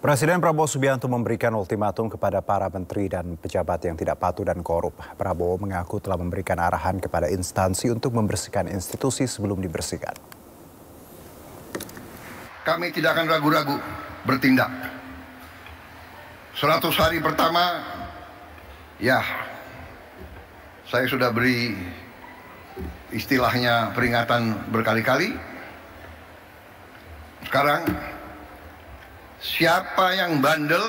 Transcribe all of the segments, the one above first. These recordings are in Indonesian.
Presiden Prabowo Subianto memberikan ultimatum kepada para menteri dan pejabat yang tidak patuh dan korup. Prabowo mengaku telah memberikan arahan kepada instansi untuk membersihkan institusi sebelum dibersihkan. Kami tidak akan ragu-ragu bertindak. 100 hari pertama, ya, saya sudah beri istilahnya peringatan berkali-kali. Sekarang, siapa yang bandel,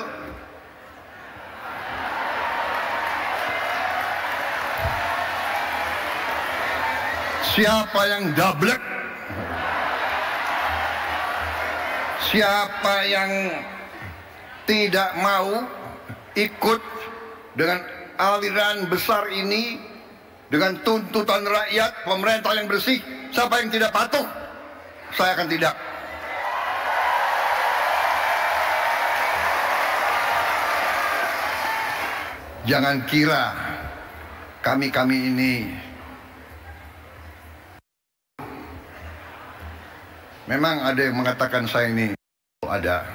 siapa yang dablek, siapa yang tidak mau ikut dengan aliran besar ini, dengan tuntutan rakyat, pemerintah yang bersih, siapa yang tidak patuh, saya akan tidak. Jangan kira kami ini memang ada yang mengatakan saya ini ada,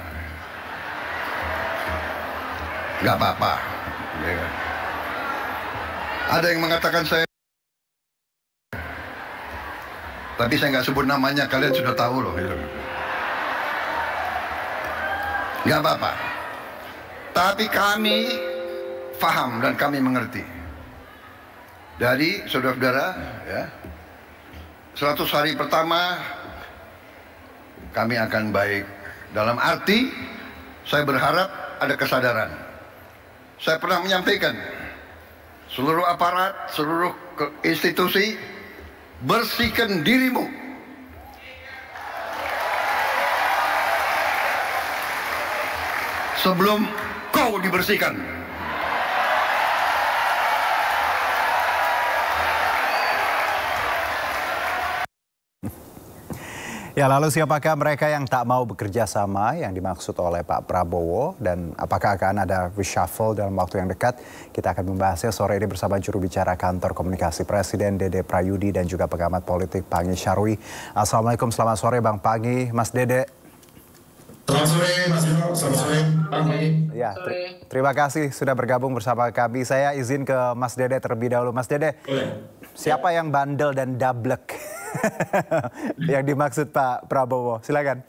nggak apa-apa. Ada yang mengatakan saya, tapi saya nggak sebut namanya, kalian sudah tahu loh. Nggak apa-apa. Tapi kami paham dan kami mengerti. Dari saudara-saudara, ya, 100 hari pertama kami akan baik. Dalam arti, saya berharap ada kesadaran. Saya pernah menyampaikan, seluruh aparat, seluruh institusi, bersihkan dirimu. Sebelum kau dibersihkan. Ya, lalu siapakah mereka yang tak mau bekerja sama yang dimaksud oleh Pak Prabowo, dan apakah akan ada reshuffle dalam waktu yang dekat? Kita akan membahasnya sore ini bersama juru bicara Kantor Komunikasi Presiden Dede Prayudi dan juga pengamat politik Panggi Syarwi. Assalamualaikum, selamat sore Bang Panggi, Mas Dede. Selamat sore Mas Bimo, selamat sore Bang Panggi. Ya, terima kasih sudah bergabung bersama kami. Saya izin ke Mas Dede terlebih dahulu. Mas Dede, siapa yang bandel dan dablek yang dimaksud Pak Prabowo? Silakan.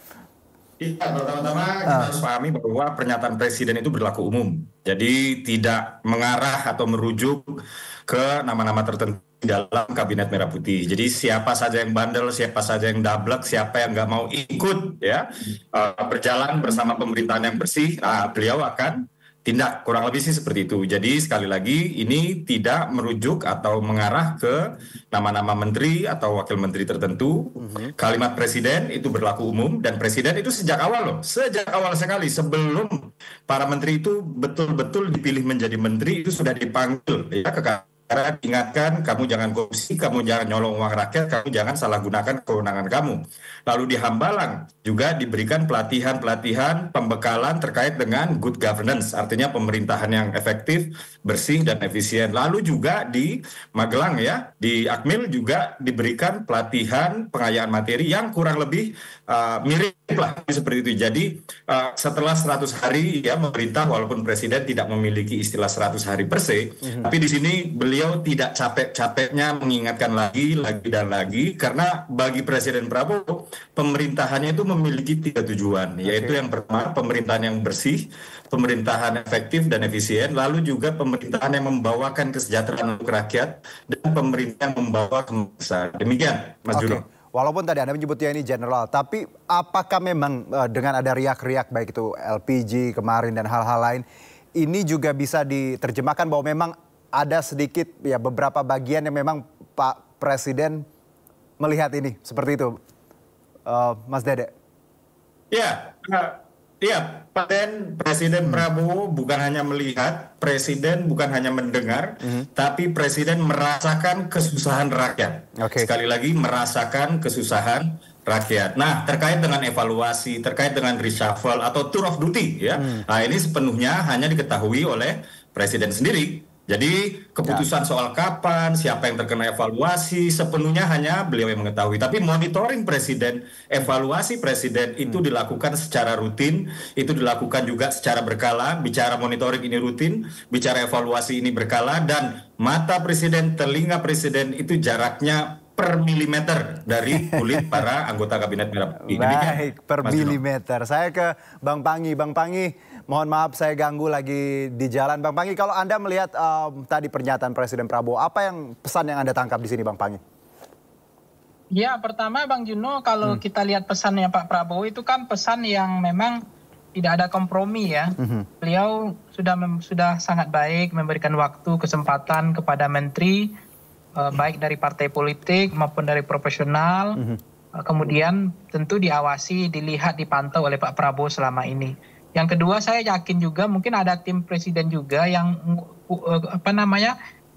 Iya, pertama-tama kita harus pahami bahwa pernyataan Presiden itu berlaku umum. Jadi tidak mengarah atau merujuk ke nama-nama tertentu dalam Kabinet Merah Putih. Jadi siapa saja yang bandel, siapa saja yang dablek, siapa yang nggak mau ikut ya berjalan bersama pemerintahan yang bersih, beliau akan tindak, kurang lebih sih seperti itu. Jadi sekali lagi ini tidak merujuk atau mengarah ke nama-nama menteri atau wakil menteri tertentu. Kalimat presiden itu berlaku umum, dan presiden itu sejak awal sekali sebelum para menteri itu betul-betul dipilih menjadi menteri itu sudah dipanggil ya ke karena diingatkan, kamu jangan korupsi, kamu jangan nyolong uang rakyat, kamu jangan salah gunakan kewenangan kamu. Lalu di Hambalang juga diberikan pelatihan-pelatihan pembekalan terkait dengan good governance, artinya pemerintahan yang efektif, bersih dan efisien. Lalu juga di Magelang ya, di Akmil juga diberikan pelatihan pengayaan materi yang kurang lebih mirip lah seperti itu. Jadi setelah 100 hari ya pemerintah, walaupun presiden tidak memiliki istilah 100 hari per se, tapi di sini beliau tidak capek-capeknya mengingatkan lagi dan lagi, karena bagi Presiden Prabowo pemerintahannya itu memiliki 3 tujuan, yaitu yang pertama pemerintahan yang bersih, pemerintahan efektif dan efisien, lalu juga pemerintahan yang membawakan kesejahteraan untuk rakyat, dan pemerintahan yang membawa kemaslahatan. Demikian, Mas Juno. Walaupun tadi Anda menyebutnya ini general, tapi apakah memang dengan ada riak-riak baik itu LPG kemarin dan hal-hal lain, ini juga bisa diterjemahkan bahwa memang ada sedikit ya beberapa bagian yang memang Pak Presiden melihat ini seperti itu, Mas Dede? Iya, Presiden Prabowo bukan hanya melihat, Presiden bukan hanya mendengar, tapi Presiden merasakan kesusahan rakyat. Sekali lagi merasakan kesusahan rakyat. Nah, terkait dengan evaluasi, terkait dengan reshuffle atau tour of duty ya, nah ini sepenuhnya hanya diketahui oleh Presiden sendiri. Jadi keputusan soal kapan, siapa yang terkena evaluasi, sepenuhnya hanya beliau yang mengetahui. Tapi monitoring presiden, evaluasi presiden itu dilakukan secara rutin, itu dilakukan juga secara berkala. Bicara monitoring ini rutin, bicara evaluasi ini berkala, dan mata presiden, telinga presiden itu jaraknya per milimeter dari kulit para anggota Kabinet Merah Putih. Baik, per milimeter. Saya ke Bang Panggi. Bang Panggi, mohon maaf saya ganggu lagi di jalan. Bang Panggi, kalau Anda melihat tadi pernyataan Presiden Prabowo, apa yang pesan yang Anda tangkap di sini, Bang Panggi? Ya, pertama Bang Juno, kalau kita lihat pesannya Pak Prabowo itu kan pesan yang memang tidak ada kompromi ya. Beliau sudah sangat baik memberikan waktu, kesempatan kepada menteri, baik dari partai politik maupun dari profesional. Kemudian tentu diawasi, dilihat, dipantau oleh Pak Prabowo selama ini. Yang kedua, saya yakin juga mungkin ada tim presiden juga yang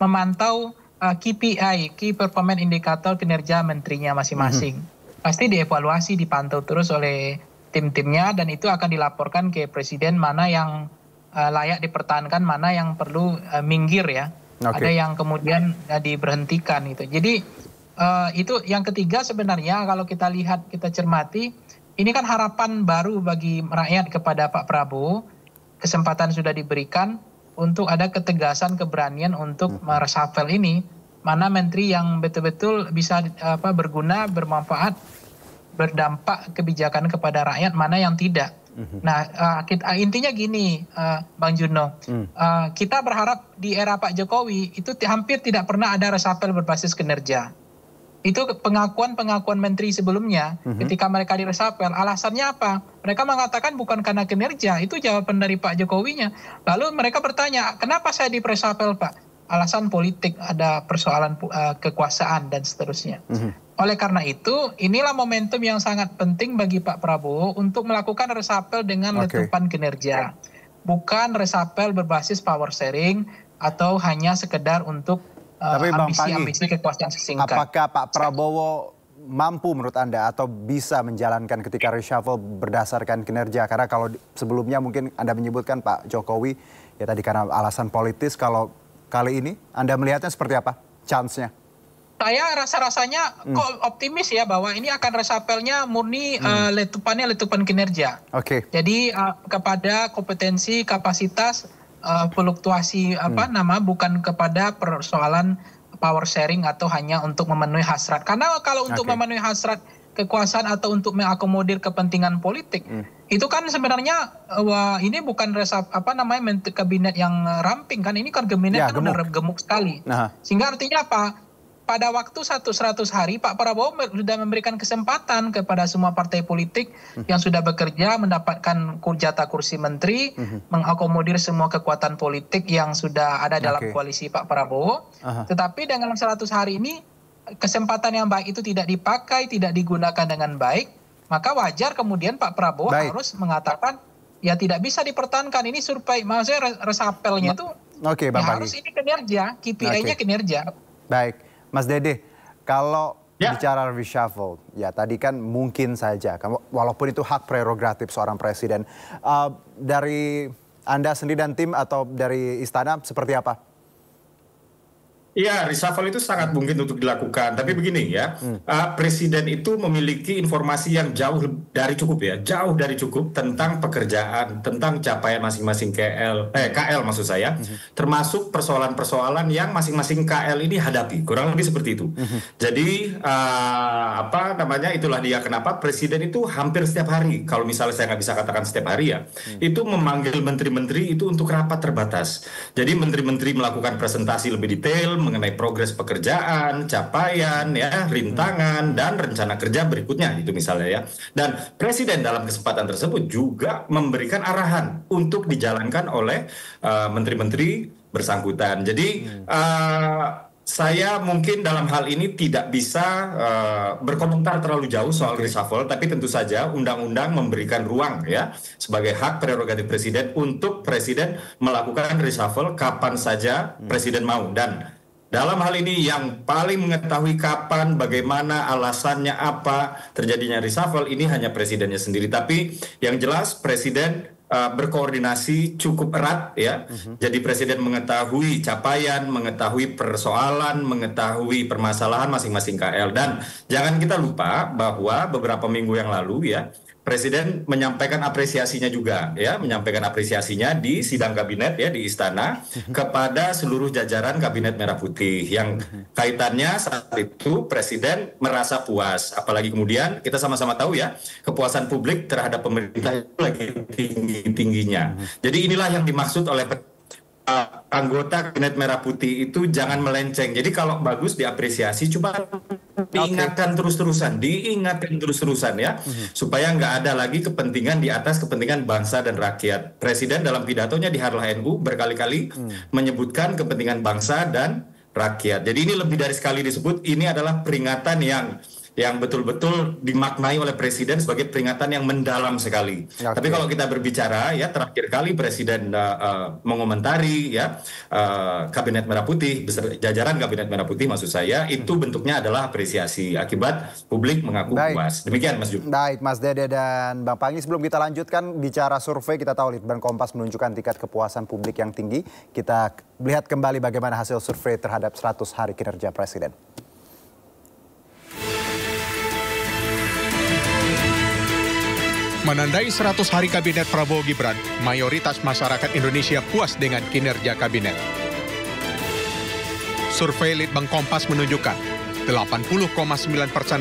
memantau KPI, Key Performance Indicator, kinerja menterinya masing-masing. Pasti dievaluasi, dipantau terus oleh tim-timnya, dan itu akan dilaporkan ke presiden mana yang layak dipertahankan, mana yang perlu minggir ya. Ada yang kemudian diberhentikan gitu. Jadi itu yang ketiga sebenarnya kalau kita lihat, kita cermati, ini kan harapan baru bagi rakyat kepada Pak Prabowo. Kesempatan sudah diberikan untuk ada ketegasan, keberanian untuk mereshuffle ini. Mana menteri yang betul-betul bisa berguna, bermanfaat, berdampak kebijakan kepada rakyat, mana yang tidak. Nah, intinya gini, Bang Juno, kita berharap di era Pak Jokowi itu hampir tidak pernah ada reshuffle berbasis kinerja. Itu pengakuan menteri sebelumnya ketika mereka di reshuffle. Alasannya apa? Mereka mengatakan bukan karena kinerja, itu jawaban dari Pak Jokowinya. Lalu mereka bertanya, kenapa saya di reshuffle Pak? Alasan politik, ada persoalan kekuasaan dan seterusnya. Oleh karena itu, inilah momentum yang sangat penting bagi Pak Prabowo untuk melakukan reshuffle dengan letupan kinerja. Bukan reshuffle berbasis power sharing atau hanya sekedar untuk ambisi kekuasaan sesingkat. Apakah Pak Prabowo mampu menurut Anda atau bisa menjalankan ketika reshuffle berdasarkan kinerja? Karena kalau sebelumnya mungkin Anda menyebutkan Pak Jokowi, ya tadi karena alasan politis, kalau kali ini Anda melihatnya seperti apa chance-nya? Saya rasa-rasanya kok optimis ya bahwa ini akan reshuffle-nya murni letupan kinerja. Jadi kepada kompetensi, kapasitas, fluktuasi bukan kepada persoalan power sharing atau hanya untuk memenuhi hasrat. Karena kalau untuk memenuhi hasrat kekuasaan atau untuk mengakomodir kepentingan politik, itu kan sebenarnya ini bukan kabinet yang ramping kan, ini kan kabinet kan udah gemuk sekali. Sehingga artinya apa? Pada waktu 100 hari Pak Prabowo sudah memberikan kesempatan kepada semua partai politik yang sudah bekerja mendapatkan jatah kursi menteri, mengakomodir semua kekuatan politik yang sudah ada dalam koalisi Pak Prabowo. Tetapi dengan 100 hari ini kesempatan yang baik itu tidak dipakai, tidak digunakan dengan baik, maka wajar kemudian Pak Prabowo harus mengatakan ya tidak bisa dipertahankan, ini survei, maksudnya reshuffle-nya itu harus ini kinerja, KPI-nya kinerja. Baik. Mas Dede, kalau bicara reshuffle, ya tadi kan mungkin saja, walaupun itu hak prerogatif seorang presiden. Dari Anda sendiri dan tim atau dari Istana seperti apa? Iya, reshuffle itu sangat mungkin untuk dilakukan. Tapi begini ya, presiden itu memiliki informasi yang jauh dari cukup tentang pekerjaan, tentang capaian masing-masing KL maksud saya, termasuk persoalan-persoalan yang masing-masing KL ini hadapi. Kurang lebih seperti itu. Jadi itulah dia kenapa presiden itu hampir setiap hari, kalau misalnya saya nggak bisa katakan setiap hari ya, itu memanggil menteri-menteri itu untuk rapat terbatas. Jadi menteri-menteri melakukan presentasi lebih detail mengenai progres pekerjaan, capaian, ya, rintangan, dan rencana kerja berikutnya, itu misalnya ya. Dan presiden dalam kesempatan tersebut juga memberikan arahan untuk dijalankan oleh menteri-menteri bersangkutan. Jadi saya mungkin dalam hal ini tidak bisa berkomentar terlalu jauh soal reshuffle, tapi tentu saja undang-undang memberikan ruang ya sebagai hak prerogatif presiden untuk presiden melakukan reshuffle kapan saja presiden mau. Dan dalam hal ini yang paling mengetahui kapan, bagaimana, alasannya apa terjadinya reshuffle ini hanya presidennya sendiri. Tapi yang jelas presiden berkoordinasi cukup erat ya. Jadi Presiden mengetahui capaian, mengetahui persoalan, mengetahui permasalahan masing-masing KL. Dan jangan kita lupa bahwa beberapa minggu yang lalu ya, Presiden menyampaikan apresiasinya juga ya, menyampaikan apresiasinya di sidang kabinet ya di istana kepada seluruh jajaran Kabinet Merah Putih yang kaitannya saat itu Presiden merasa puas, apalagi kemudian kita sama-sama tahu ya kepuasan publik terhadap pemerintah itu lagi tinggi-tingginya. Jadi inilah yang dimaksud oleh anggota Kabinet Merah Putih itu jangan melenceng. Jadi kalau bagus diapresiasi, cuma diingatkan terus-terusan ya, supaya nggak ada lagi kepentingan di atas kepentingan bangsa dan rakyat. Presiden dalam pidatonya di Harlah NU berkali-kali menyebutkan kepentingan bangsa dan rakyat. Jadi ini lebih dari sekali disebut, ini adalah peringatan yang betul-betul dimaknai oleh Presiden sebagai peringatan yang mendalam sekali. Tapi kalau kita berbicara ya terakhir kali Presiden mengomentari ya Kabinet Merah Putih, jajaran Kabinet Merah Putih maksud saya, itu bentuknya adalah apresiasi akibat publik mengaku puas. Demikian Mas Jum. Baik Mas Dede dan Bang Panggi, sebelum kita lanjutkan bicara survei, kita tahu Litbang Kompas menunjukkan tingkat kepuasan publik yang tinggi. Kita lihat kembali bagaimana hasil survei terhadap 100 hari kinerja Presiden. Menandai 100 hari Kabinet Prabowo Gibran, mayoritas masyarakat Indonesia puas dengan kinerja Kabinet. Survei Litbang Kompas menunjukkan 80,9%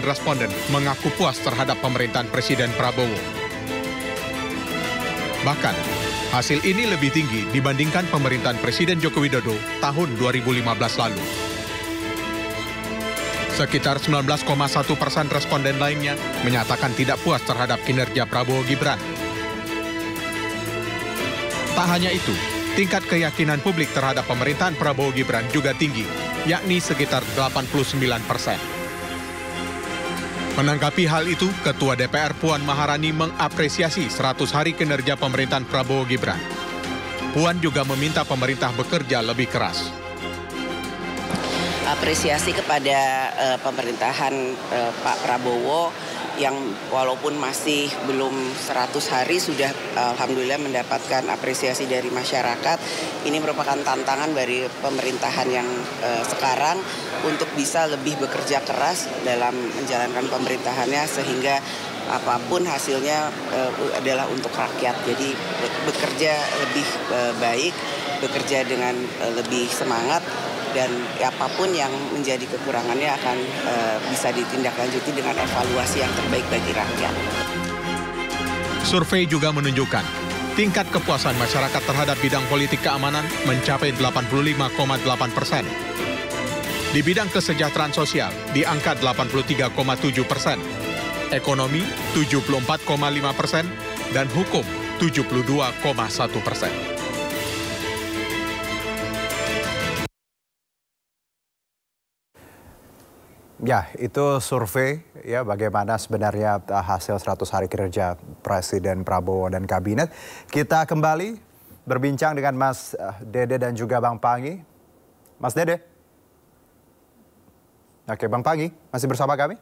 responden mengaku puas terhadap pemerintahan Presiden Prabowo. Bahkan, hasil ini lebih tinggi dibandingkan pemerintahan Presiden Joko Widodo tahun 2015 lalu. Sekitar 19,1% responden lainnya menyatakan tidak puas terhadap kinerja Prabowo Gibran. Tak hanya itu, tingkat keyakinan publik terhadap pemerintahan Prabowo Gibran juga tinggi, yakni sekitar 89%. Menanggapi hal itu, Ketua DPR Puan Maharani mengapresiasi 100 hari kinerja pemerintahan Prabowo Gibran. Puan juga meminta pemerintah bekerja lebih keras. Apresiasi kepada pemerintahan Pak Prabowo yang walaupun masih belum 100 hari sudah alhamdulillah mendapatkan apresiasi dari masyarakat. Ini merupakan tantangan dari pemerintahan yang sekarang untuk bisa lebih bekerja keras dalam menjalankan pemerintahannya sehingga apapun hasilnya adalah untuk rakyat. Jadi bekerja lebih baik, bekerja dengan lebih semangat, dan apapun yang menjadi kekurangannya akan bisa ditindaklanjuti dengan evaluasi yang terbaik bagi rakyat. Survei juga menunjukkan tingkat kepuasan masyarakat terhadap bidang politik keamanan mencapai 85,8%. Di bidang kesejahteraan sosial di angka 83,7%, ekonomi 74,5%, dan hukum 72,1%. Ya, itu survei ya bagaimana sebenarnya hasil 100 hari kinerja Presiden Prabowo dan Kabinet. Kita kembali berbincang dengan Mas Dede dan juga Bang Panggi. Mas Dede. Oke, Bang Panggi masih bersama kami?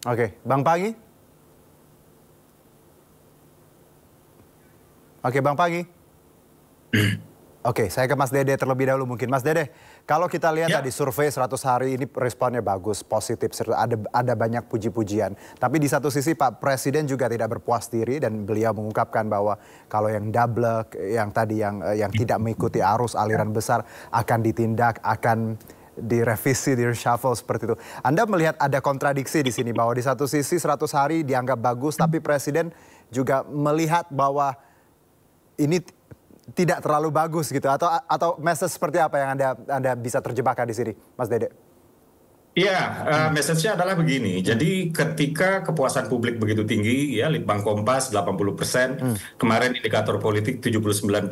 Oke, Bang Panggi. Oke, Bang Panggi. Oke, saya ke Mas Dede terlebih dahulu mungkin. Mas Dede, kalau kita lihat tadi survei 100 hari ini responnya bagus, positif, ada banyak puji-pujian. Tapi di satu sisi Pak Presiden juga tidak berpuas diri dan beliau mengungkapkan bahwa kalau yang double, yang tadi yang tidak mengikuti arus aliran besar akan ditindak, akan direvisi, di reshuffle seperti itu. Anda melihat ada kontradiksi di sini bahwa di satu sisi 100 hari dianggap bagus, tapi Presiden juga melihat bahwa ini tidak terlalu bagus gitu, atau message seperti apa yang Anda bisa terjemahkan di sini, Mas Dede? Iya, message-nya adalah begini. Jadi ketika kepuasan publik begitu tinggi, ya Litbang Kompas 80%, kemarin indikator politik 79%,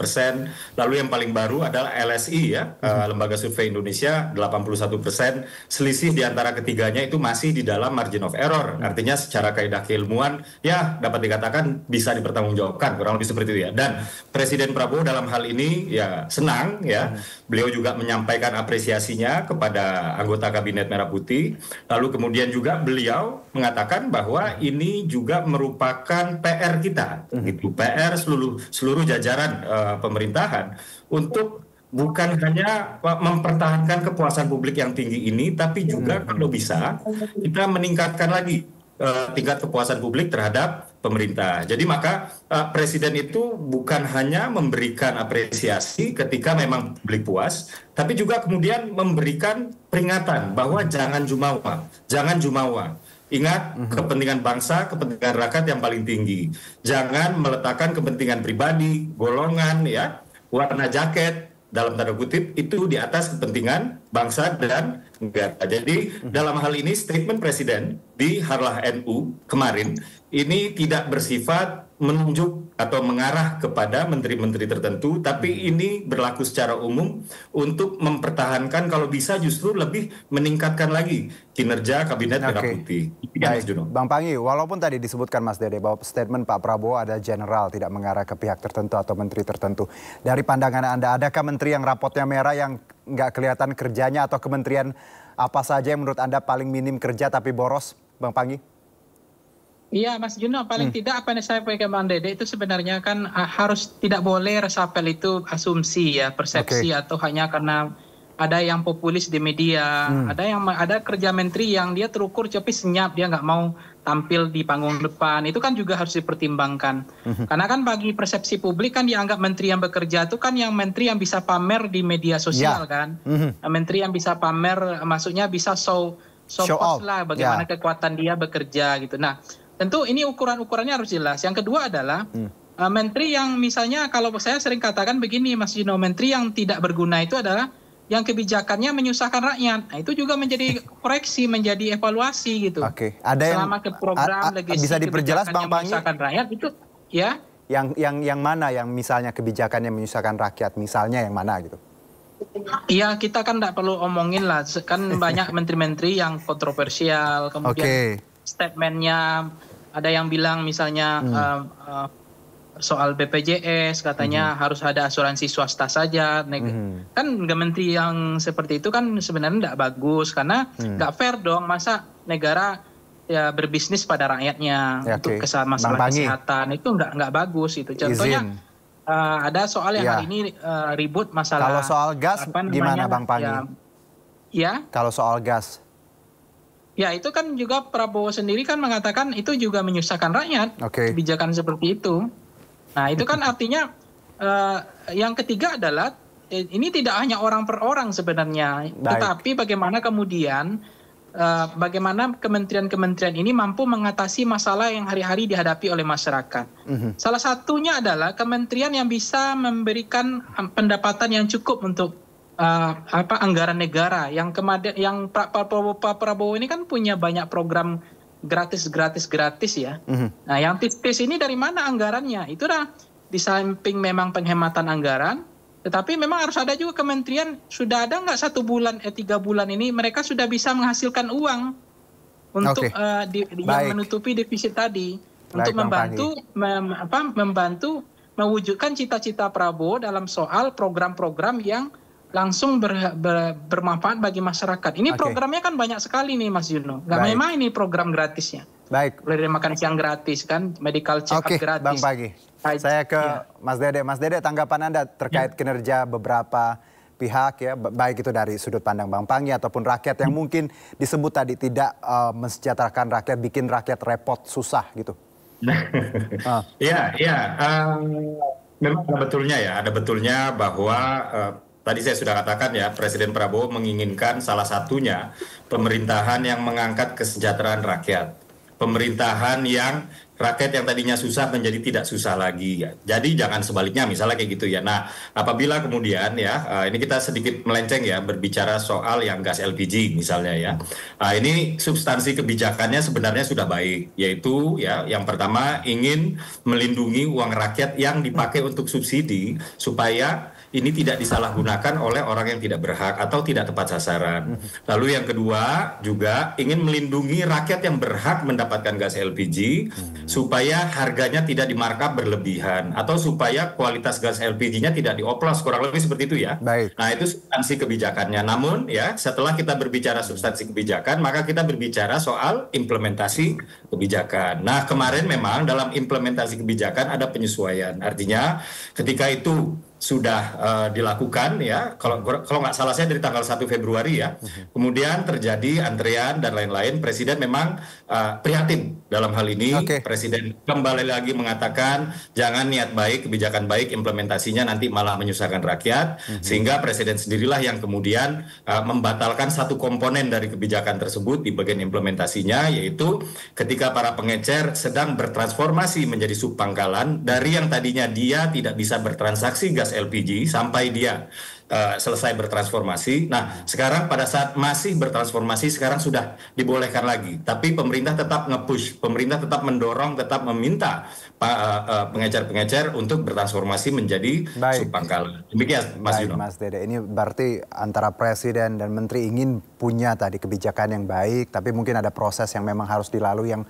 lalu yang paling baru adalah LSI ya, Lembaga Survei Indonesia 81%, selisih di antara ketiganya itu masih di dalam margin of error. Artinya secara kaidah keilmuan ya dapat dikatakan bisa dipertanggungjawabkan, kurang lebih seperti itu ya. Dan Presiden Prabowo dalam hal ini ya senang ya, beliau juga menyampaikan apresiasinya kepada anggota Kabinet Merah Putih Putih. Lalu kemudian juga beliau mengatakan bahwa ini juga merupakan PR kita, gitu. PR seluruh jajaran pemerintahan untuk bukan hanya mempertahankan kepuasan publik yang tinggi ini, tapi juga kalau bisa kita meningkatkan lagi tingkat kepuasan publik terhadap pemerintah. Jadi maka presiden itu bukan hanya memberikan apresiasi ketika memang publik puas, tapi juga kemudian memberikan peringatan bahwa jangan jumawa. Ingat kepentingan bangsa, kepentingan rakyat yang paling tinggi. Jangan meletakkan kepentingan pribadi, golongan, ya, warna jaket, dalam tanda kutip, itu di atas kepentingan bangsa dan negara. Jadi dalam hal ini statement Presiden di Harlah NU kemarin ini tidak bersifat menunjuk atau mengarah kepada menteri-menteri tertentu, tapi ini berlaku secara umum untuk mempertahankan, kalau bisa justru lebih meningkatkan lagi kinerja Kabinet Merah Putih. Baik, Bang Panggi, walaupun tadi disebutkan Mas Dede bahwa statement Pak Prabowo ada general, tidak mengarah ke pihak tertentu atau menteri tertentu. Dari pandangan Anda, adakah menteri yang rapotnya merah yang nggak kelihatan kerjanya, atau kementerian apa saja yang menurut Anda paling minim kerja tapi boros, Bang Panggi? Iya Mas Juno, paling tidak apa yang saya pakai Bang Dede itu sebenarnya kan harus tidak boleh resapel itu asumsi ya, persepsi atau hanya karena ada yang populis di media, ada kerja menteri yang dia terukur tapi senyap, dia nggak mau tampil di panggung depan, itu kan juga harus dipertimbangkan. Karena kan bagi persepsi publik kan dianggap menteri yang bekerja itu kan yang menteri yang bisa pamer di media sosial kan, menteri yang bisa pamer, maksudnya bisa show off lah bagaimana kekuatan dia bekerja gitu. Nah, tentu ini ukuran-ukurannya harus jelas. Yang kedua adalah menteri yang misalnya kalau saya sering katakan begini Mas Juno, menteri yang tidak berguna itu adalah yang kebijakannya menyusahkan rakyat. Nah, itu juga menjadi koreksi, menjadi evaluasi gitu. Ada selama ke program legasi bisa diperjelas Bang Panggi? Menyusahkan rakyat itu ya. Yang mana yang misalnya kebijakannya menyusahkan rakyat, misalnya yang mana gitu? Iya, kita kan tidak perlu omongin lah, kan banyak menteri-menteri yang kontroversial, kemudian statementnya ada yang bilang misalnya soal BPJS katanya harus ada asuransi swasta saja. Kan menteri yang seperti itu kan sebenarnya tidak bagus, karena nggak fair dong, masa negara ya berbisnis pada rakyatnya untuk masalah kesehatan itu nggak bagus itu. Contohnya ada soal yang hari ini ribut masalah. Kalau soal gas gimana Bang Panggi? Ya. Kalau soal gas? Ya itu kan juga Prabowo sendiri kan mengatakan itu juga menyusahkan rakyat, kebijakan seperti itu. Nah itu kan artinya yang ketiga adalah ini tidak hanya orang per orang sebenarnya, tetapi bagaimana kemudian bagaimana kementerian-kementerian ini mampu mengatasi masalah yang hari-hari dihadapi oleh masyarakat. Salah satunya adalah kementerian yang bisa memberikan pendapatan yang cukup untuk anggaran negara. Yang Pak Prabowo ini kan punya banyak program gratis ya. Nah yang tis ini dari mana anggarannya? Itu dah di samping memang penghematan anggaran, tetapi memang harus ada juga kementerian, sudah ada nggak 1 bulan 3 bulan ini mereka sudah bisa menghasilkan uang untuk yang menutupi defisit tadi, untuk membantu mewujudkan cita-cita Prabowo dalam soal program-program yang langsung bermanfaat bagi masyarakat. Ini programnya kan banyak sekali nih Mas Juno. Nggak memang ini program gratisnya. Mulai dari makan siang gratis kan, medical check up gratis. Bang Panggi. Saya ke Mas Dede. Mas Dede, tanggapan Anda terkait kinerja beberapa pihak ya, baik itu dari sudut pandang Bang Panggi ataupun rakyat yang mungkin disebut tadi tidak mensejahterakan rakyat, bikin rakyat repot, susah gitu. Memang ada betulnya bahwa tadi saya sudah katakan ya, Presiden Prabowo menginginkan salah satunya pemerintahan yang mengangkat kesejahteraan rakyat. Pemerintahan yang rakyat yang tadinya susah menjadi tidak susah lagi ya. Jadi jangan sebaliknya misalnya kayak gitu ya. Nah, apabila kemudian ya, ini kita sedikit melenceng ya berbicara soal yang gas LPG misalnya ya. Ini substansi kebijakannya sebenarnya sudah baik, yaitu ya yang pertama ingin melindungi uang rakyat yang dipakai untuk subsidi supaya ini tidak disalahgunakan oleh orang yang tidak berhak atau tidak tepat sasaran. Lalu yang kedua juga ingin melindungi rakyat yang berhak mendapatkan gas LPG supaya harganya tidak dimarkup berlebihan atau supaya kualitas gas LPG-nya tidak dioplos, kurang lebih seperti itu ya. Baik. Nah, itu substansi kebijakannya. Namun ya, setelah kita berbicara substansi kebijakan, maka kita berbicara soal implementasi kebijakan. Nah, kemarin memang dalam implementasi kebijakan ada penyesuaian. Artinya ketika itu sudah dilakukan ya, kalau nggak salah saya dari tanggal 1 Februari ya, kemudian terjadi antrean dan lain-lain. Presiden memang prihatin dalam hal ini. Presiden kembali lagi mengatakan jangan niat baik, kebijakan baik, implementasinya nanti malah menyusahkan rakyat, sehingga Presiden sendirilah yang kemudian membatalkan satu komponen dari kebijakan tersebut di bagian implementasinya, yaitu ketika para pengecer sedang bertransformasi menjadi subpangkalan dari yang tadinya dia tidak bisa bertransaksi gas LPG sampai dia selesai bertransformasi. Nah, sekarang pada saat masih bertransformasi, sekarang sudah dibolehkan lagi. Tapi pemerintah tetap nge-push, pemerintah tetap mendorong, tetap meminta pengecer-pengecer untuk bertransformasi menjadi subpangkalan. Demikian, Mas Juno. Mas Dede, ini berarti antara Presiden dan Menteri ingin punya tadi kebijakan yang baik, tapi mungkin ada proses yang memang harus dilalui yang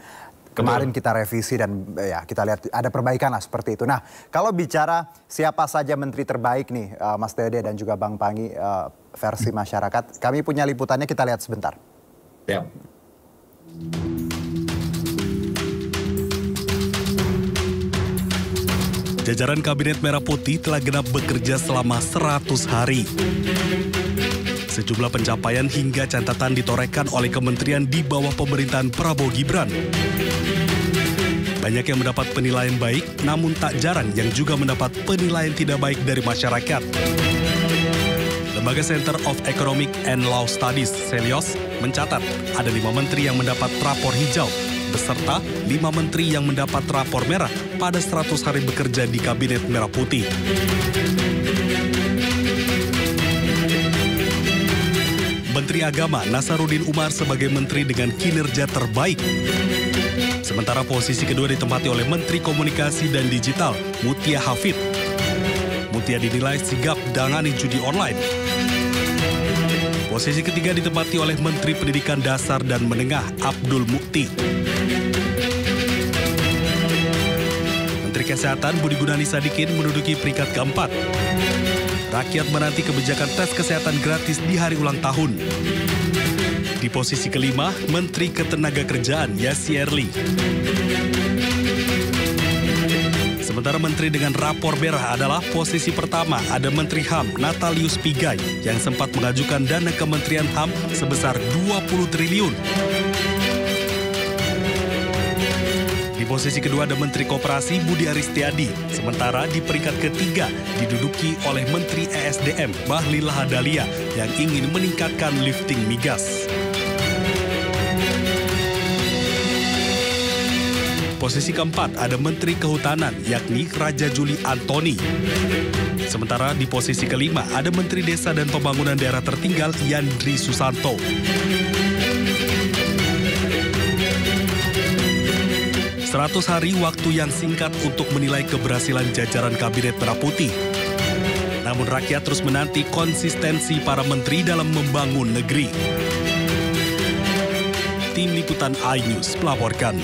kemarin kita revisi dan ya kita lihat ada perbaikan lah seperti itu. Nah, kalau bicara siapa saja menteri terbaik nih Mas Dede dan juga Bang Pangi versi masyarakat, kami punya liputannya, kita lihat sebentar. Ya. Jajaran Kabinet Merah Putih telah genap bekerja selama 100 hari. Sejumlah pencapaian hingga catatan ditorehkan oleh kementerian di bawah pemerintahan Prabowo Gibran. Banyak yang mendapat penilaian baik, namun tak jarang yang juga mendapat penilaian tidak baik dari masyarakat. Lembaga Center of Economic and Law Studies, Celios, mencatat ada 5 menteri yang mendapat rapor hijau, beserta 5 menteri yang mendapat rapor merah pada 100 hari bekerja di Kabinet Merah Putih. Menteri Agama Nasaruddin Umar sebagai menteri dengan kinerja terbaik. Sementara posisi kedua ditempati oleh Menteri Komunikasi dan Digital Mutia Hafid. Mutia dinilai sigap menangani judi online. Posisi ketiga ditempati oleh Menteri Pendidikan Dasar dan Menengah Abdul Mukti. Menteri Kesehatan Budi Gunadi Sadikin menduduki peringkat keempat. Rakyat menanti kebijakan tes kesehatan gratis di hari ulang tahun. Di posisi kelima, Menteri Ketenagakerjaan Yassi Erli. Sementara menteri dengan rapor merah adalah posisi pertama ada Menteri HAM Natalius Pigai yang sempat mengajukan dana Kementerian HAM sebesar 20 triliun. Di posisi kedua ada Menteri Koperasi Budi Aristiadi, sementara di peringkat ketiga diduduki oleh Menteri ESDM Bahlil Lahadalia yang ingin meningkatkan lifting migas. Posisi keempat ada Menteri Kehutanan yakni Raja Juli Antoni. Sementara di posisi kelima ada Menteri Desa dan Pembangunan Daerah Tertinggal Yandri Susanto. Seratus hari waktu yang singkat untuk menilai keberhasilan jajaran Kabinet Merah Putih. Namun rakyat terus menanti konsistensi para menteri dalam membangun negeri. Tim Liputan iNews melaporkan.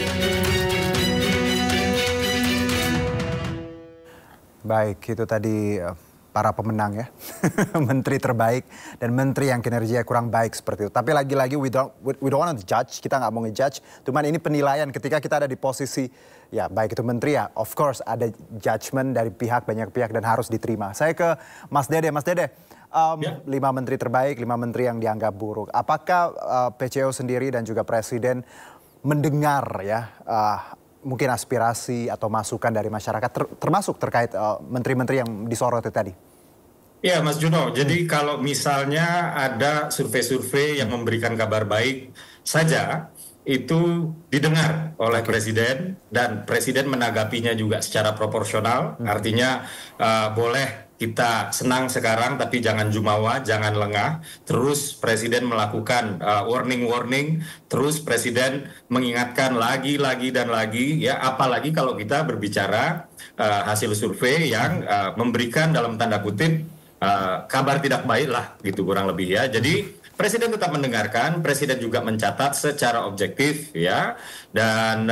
Baik, itu tadi para pemenang ya, menteri terbaik dan menteri yang kinerjanya kurang baik seperti itu. Tapi lagi-lagi we don't want to judge, kita nggak mau ngejudge. Cuman ini penilaian ketika kita ada di posisi ya baik itu menteri ya, of course ada judgement dari banyak pihak dan harus diterima. Saya ke Mas Dede, 5 menteri terbaik, 5 menteri yang dianggap buruk. Apakah PCO sendiri dan juga Presiden mendengar ya mungkin aspirasi atau masukan dari masyarakat termasuk terkait menteri-menteri yang disorot tadi? Ya Mas Juno, jadi kalau misalnya ada survei-survei yang memberikan kabar baik saja, itu didengar oleh Presiden dan Presiden menanggapinya juga secara proporsional, artinya boleh kita senang sekarang tapi jangan jumawa, jangan lengah. Terus Presiden melakukan warning-warning, terus Presiden mengingatkan lagi dan lagi, ya apalagi kalau kita berbicara hasil survei yang memberikan dalam tanda kutip kabar tidak baik lah gitu kurang lebih ya. Jadi Presiden tetap mendengarkan, Presiden juga mencatat secara objektif ya, dan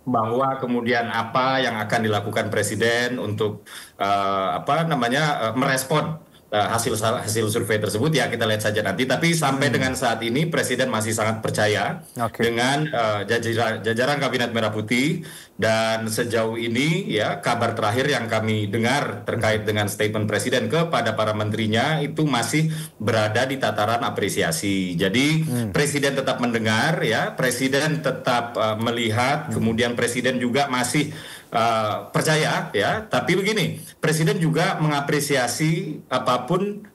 bahwa kemudian apa yang akan dilakukan Presiden untuk merespon hasil survei tersebut ya kita lihat saja nanti. Tapi sampai dengan saat ini Presiden masih sangat percaya dengan jajaran Kabinet Merah Putih, dan sejauh ini ya kabar terakhir yang kami dengar terkait dengan statement Presiden kepada para menterinya itu masih berada di tataran apresiasi. Jadi Presiden tetap mendengar ya, Presiden tetap melihat, kemudian Presiden juga masih percaya ya, tapi begini, Presiden juga mengapresiasi apapun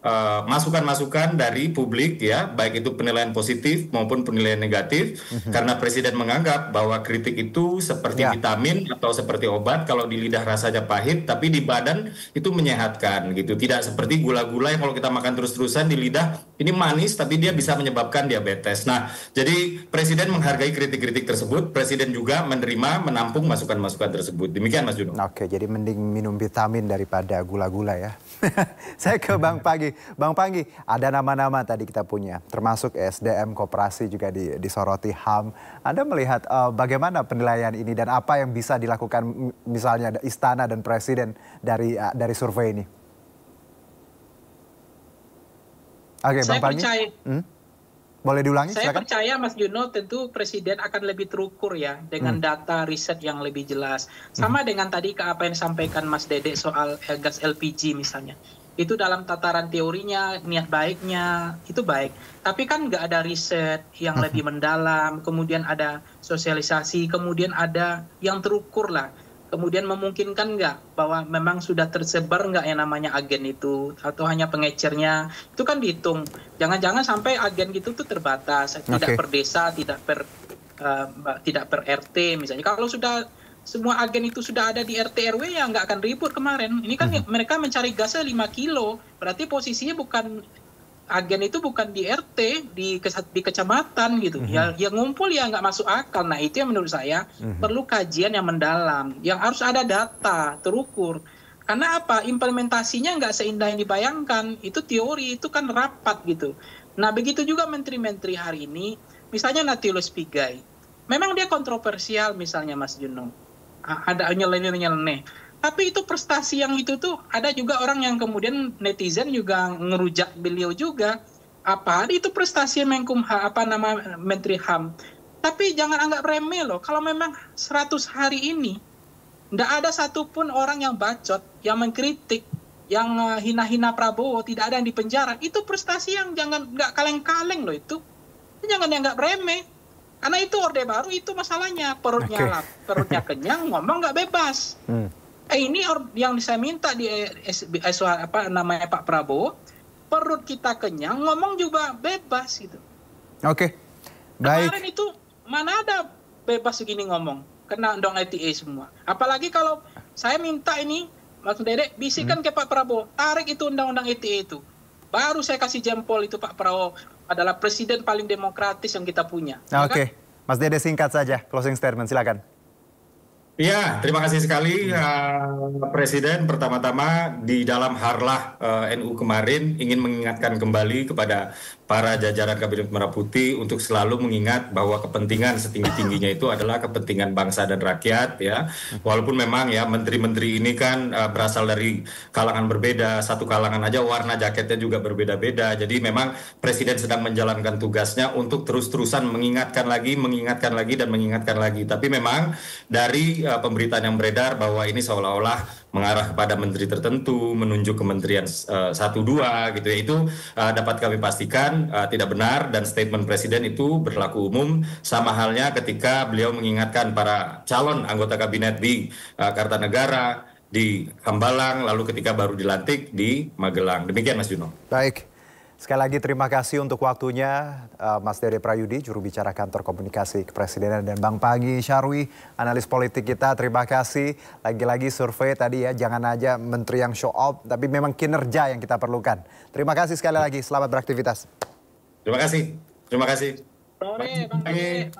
masukan-masukan dari publik ya, baik itu penilaian positif maupun penilaian negatif, karena Presiden menganggap bahwa kritik itu seperti vitamin atau seperti obat, kalau di lidah rasanya pahit, tapi di badan itu menyehatkan gitu, tidak seperti gula-gula yang kalau kita makan terus-terusan di lidah ini manis, tapi dia bisa menyebabkan diabetes. Nah, jadi Presiden menghargai kritik-kritik tersebut, Presiden juga menerima, menampung masukan-masukan tersebut. Demikian Mas Juno. Oke, jadi mending minum vitamin daripada gula-gula ya. Saya ke Bang Panggi. Bang Panggi, ada nama-nama tadi kita punya, termasuk SDM, koperasi juga disoroti, HAM. Anda melihat bagaimana penilaian ini dan apa yang bisa dilakukan misalnya Istana dan Presiden dari survei ini? Oke, Bang Panggi. Boleh diulangi? Saya silakan. percaya Mas Juno tentu Presiden akan lebih terukur ya dengan data riset yang lebih jelas. Sama dengan tadi apa yang disampaikan Mas Dede soal gas LPG misalnya. Itu dalam tataran teorinya, niat baiknya itu baik. Tapi kan nggak ada riset yang lebih mendalam, kemudian ada sosialisasi, kemudian ada yang terukur lah. Kemudian memungkinkan nggak bahwa memang sudah tersebar nggak yang namanya agen itu, atau hanya pengecernya, itu kan dihitung. Jangan-jangan sampai agen gitu tuh terbatas, tidak per desa, tidak per RT misalnya. Kalau sudah semua agen itu sudah ada di RT RW ya nggak akan ribut kemarin. Ini kan mereka mencari gasnya 5 kilo, berarti posisinya bukan agen itu bukan di RT, di kecamatan gitu. Ya ngumpul ya nggak masuk akal. Nah itu yang menurut saya perlu kajian yang mendalam, yang harus ada data terukur. Karena apa? Implementasinya nggak seindah yang dibayangkan. Itu teori, itu kan rapat gitu. Nah begitu juga menteri-menteri hari ini, misalnya Nathiolus Pigai. Memang dia kontroversial misalnya Mas Juno. Ada nyeleneh. Tapi itu prestasi yang itu tuh ada juga orang yang kemudian netizen juga ngerujak beliau juga. Apa itu prestasi Menteri HAM. Tapi jangan anggap remeh loh. Kalau memang 100 hari ini nggak ada satupun orang yang bacot, yang mengkritik, yang hina-hina Prabowo, tidak ada yang dipenjara. Itu prestasi yang nggak kaleng-kaleng loh itu. Jangan dianggap remeh. Karena itu Orde Baru itu masalahnya. Perutnya kenyang, ngomong nggak bebas. Ini yang saya minta di Pak Prabowo, perut kita kenyang, ngomong juga bebas gitu. Oke, baik. Kemarin itu mana ada bebas begini ngomong, kena undang ITE semua. Apalagi kalau saya minta ini, Mas Dede, bisikan ke Pak Prabowo, tarik itu undang-undang ITE itu. Baru saya kasih jempol itu Pak Prabowo adalah presiden paling demokratis yang kita punya. Oke, Mas Dede singkat saja, closing statement, silakan. Ya, terima kasih sekali Presiden. Pertama-tama di dalam harlah NU kemarin ingin mengingatkan kembali kepada para jajaran Kabinet Merah Putih untuk selalu mengingat bahwa kepentingan setinggi-tingginya itu adalah kepentingan bangsa dan rakyat ya. Walaupun memang ya menteri-menteri ini kan berasal dari kalangan berbeda, satu kalangan aja warna jaketnya juga berbeda-beda. Jadi memang Presiden sedang menjalankan tugasnya untuk terus-terusan mengingatkan lagi dan mengingatkan lagi. Tapi memang dari pemberitaan yang beredar bahwa ini seolah-olah mengarah kepada menteri tertentu, menunjuk kementerian 1-2 gitu ya, itu dapat kami pastikan tidak benar, dan statement Presiden itu berlaku umum, sama halnya ketika beliau mengingatkan para calon anggota kabinet di Kartanegara, di Hambalang, lalu ketika baru dilantik di Magelang. Demikian Mas Juno. Baik. Sekali lagi terima kasih untuk waktunya Mas Dede Prayudi, juru bicara kantor komunikasi kepresidenan, dan Bang Panggi Syarwi, analis politik kita. Terima kasih. Lagi-lagi survei tadi ya, jangan aja menteri yang show off, tapi memang kinerja yang kita perlukan. Terima kasih sekali lagi, selamat beraktivitas. Terima kasih. Sore, Bang Dede.